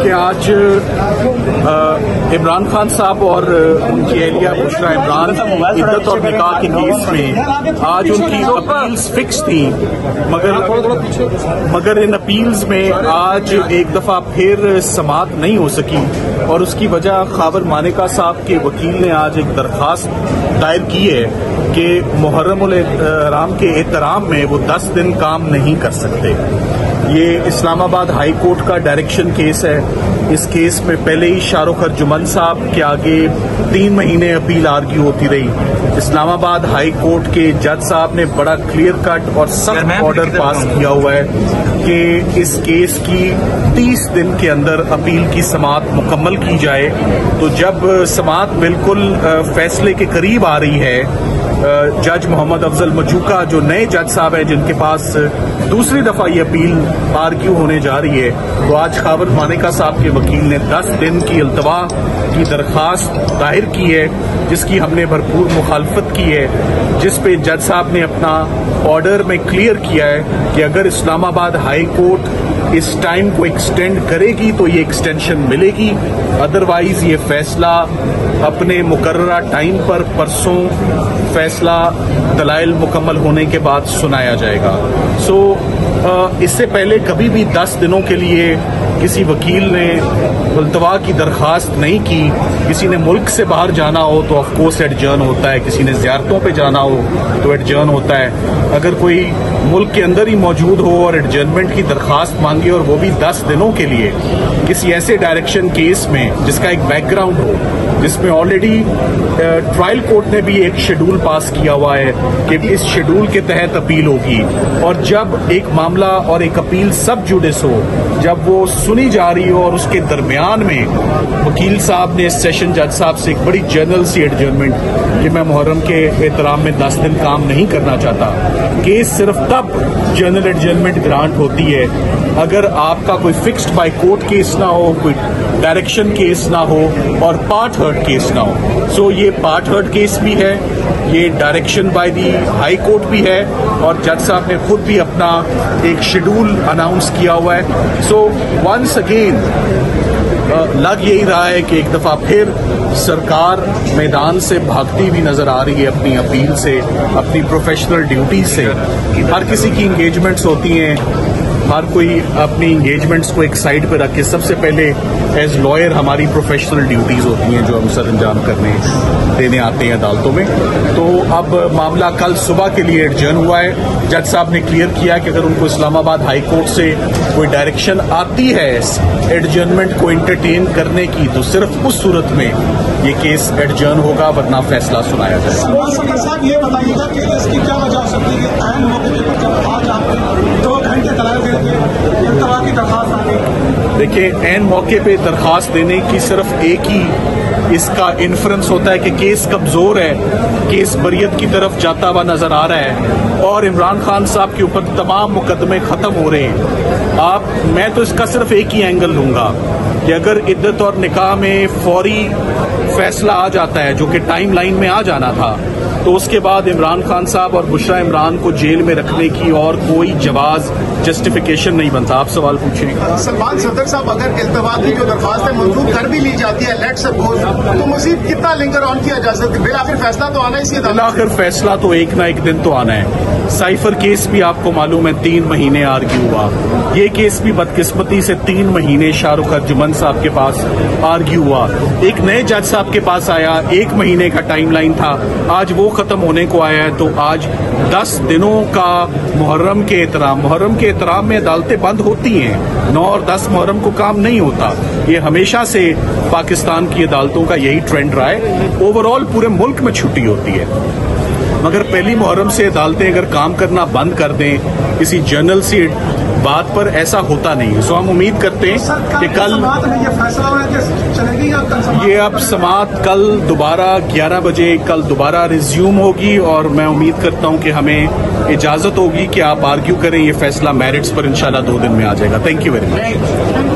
कि आज इमरान खान साहब और उनकी एहलिया बुशरा इमरान इद्दत और निकाह के केस में आज उनकी अपील्स फिक्स थी, मगर इन अपील्स में आज एक दफा फिर समाअत नहीं हो सकी और उसकी वजह ख़ावर मानेका साहब के वकील ने आज एक दरखास्त दायर की है कि मुहर्रम-उल-हराम के एहतराम में वो 10 दिन काम नहीं कर सकते। ये इस्लामाबाद हाई कोर्ट का डायरेक्शन केस है। इस केस में पहले ही शाहरुख अर्जुमन साहब के आगे 3 महीने अपील आर्ग्यू होती रही। इस्लामाबाद हाई कोर्ट के जज साहब ने बड़ा क्लियर कट और सख्त ऑर्डर पास किया हुआ है कि इस केस की 30 दिन के अंदर अपील की समाअत मुकम्मल की जाए। तो जब समाअत बिल्कुल फैसले के करीब आ रही है, जज मोहम्मद अफजल मजूका जो नए जज साहब हैं जिनके पास दूसरी दफा ये अपील आर्ग्यू होने जा रही है, तो आज ख़ावर मानेका साहब के वकील ने 10 दिन की इल्तवा की दरखास्त दायर की है, जिसकी हमने भरपूर मुखालफत की है, जिस पे जज साहब ने अपना ऑर्डर में क्लियर किया है कि अगर इस्लामाबाद हाई कोर्ट इस टाइम को एक्सटेंड करेगी तो ये एक्सटेंशन मिलेगी, अदरवाइज ये फैसला अपने मुकर्ररा टाइम पर परसों फैसला दलाइल मुकम्मल होने के बाद सुनाया जाएगा। इससे पहले कभी भी 10 दिनों के लिए किसी वकील ने इल्तवा की दरखास्त नहीं की। किसी ने मुल्क से बाहर जाना हो तो ऑफकोर्स एडजर्न होता है, किसी ने ज़ियारतों पे जाना हो तो एडजर्न होता है। अगर कोई मुल्क के अंदर ही मौजूद हो और एडजर्नमेंट की दरखास्त मांगे और वो भी 10 दिनों के लिए किसी ऐसे डायरेक्शन केस में जिसका एक बैकग्राउंड हो, जिसमें ऑलरेडी ट्रायल कोर्ट ने भी एक शेड्यूल पास किया हुआ है कि इस शेड्यूल के तहत अपील होगी, और जब एक मामला और एक अपील सब जुडिस हो, जब वो सुनी जा रही हो और उसके दरमियान में वकील साहब ने सेशन जज साहब से एक बड़ी जनरल सी एडजर्नमेंट कि मैं मुहर्रम के एहतराम में 10 दिन काम नहीं करना चाहता, केस सिर्फ तब जनरल एडजर्नमेंट ग्रांट होती है अगर आपका कोई फिक्स्ड बाय कोर्ट केस ना हो, कोई डायरेक्शन केस ना हो और पार्ट हर्ट केस ना हो। सो ये पार्ट हर्ट केस भी है, ये direction by the high court भी है, और जज साहब ने खुद भी अपना एक शेड्यूल अनाउंस किया हुआ है। सो वंस अगेन लग यही रहा है कि एक दफा फिर सरकार मैदान से भागती हुई नजर आ रही है अपनी अपील से, अपनी प्रोफेशनल ड्यूटी से। हर किसी की इंगेजमेंट्स होती हैं, हर कोई अपनी इंगेजमेंट्स को एक साइड पे रख के सबसे पहले एज लॉयर हमारी प्रोफेशनल ड्यूटीज होती हैं जो हम सर अंजाम करने देने आते हैं अदालतों में। तो अब मामला कल सुबह के लिए एडजर्न हुआ है। जज साहब ने क्लियर किया कि अगर उनको इस्लामाबाद हाई कोर्ट से कोई डायरेक्शन आती है एडजर्नमेंट को एंटरटेन करने की, तो सिर्फ उस सूरत में ये केस एडजर्न होगा, वरना फैसला सुनाया जाएगा। साहब ये बताइएगा कि इसकी क्या वजह हो सकती है कि ऐन मौके पर जब आज आप 2 घंटे दलाल के इल्तवा की दरखास्त आ गई? देखिए, ऐन मौके पे दरखास्त देने की सिर्फ एक ही इसका इन्फ्रेंस होता है कि केस कमजोर है, केस बरियत की तरफ जाता हुआ नजर आ रहा है और इमरान खान साहब के ऊपर तमाम मुकदमे खत्म हो रहे हैं। मैं तो इसका सिर्फ एक ही एंगल लूंगा कि अगर इद्दत और निकाह में फौरी फैसला आ जाता है, जो कि टाइम लाइन में आ जाना था, तो उसके बाद इमरान खान साहब और बुशरा इमरान को जेल में रखने की और कोई जवाज जस्टिफिकेशन नहीं बनता। आप सवाल पूछें। सलमान सदर साहब, अगर इल्तवा की जो दरख्वास्त है मंजूर कर भी ली जाती है, लेट सपोज, तो मजीद कितना लिंगर ऑन किया जा सकता है? बिल आखिर फैसला तो आना ही, बिल आखिर फैसला तो एक ना एक दिन तो आना है। साइफर केस भी आपको मालूम है 3 महीने आर्ग्यू हुआ, ये केस भी बदकिस्मती से 3 महीने शाहरुख अर्जुमन साहब के पास आर्ग्यू हुआ। एक नए जज साहब के पास आया, 1 महीने का टाइम लाइन था, आज वो खत्म होने को आया है। तो आज 10 दिनों का मुहर्रम के एहतराम में अदालतें बंद होती हैं। 9 और 10 मुहर्रम को काम नहीं होता। ये हमेशा से पाकिस्तान की अदालतों का यही ट्रेंड रहा है। ओवरऑल पूरे मुल्क में छुट्टी होती है, मगर पहली मुहर्रम से अदालतें अगर काम करना बंद कर दें किसी जनरल सी बात पर, ऐसा होता नहीं। सो हम उम्मीद करते हैं कि कल ये अब समाअत कल दोबारा 11 बजे कल दोबारा रिज्यूम होगी, और मैं उम्मीद करता हूं कि हमें इजाजत होगी कि आप आर्ग्यू करें। ये फैसला मेरिट्स पर इंशाल्लाह 2 दिन में आ जाएगा। Thank you very much.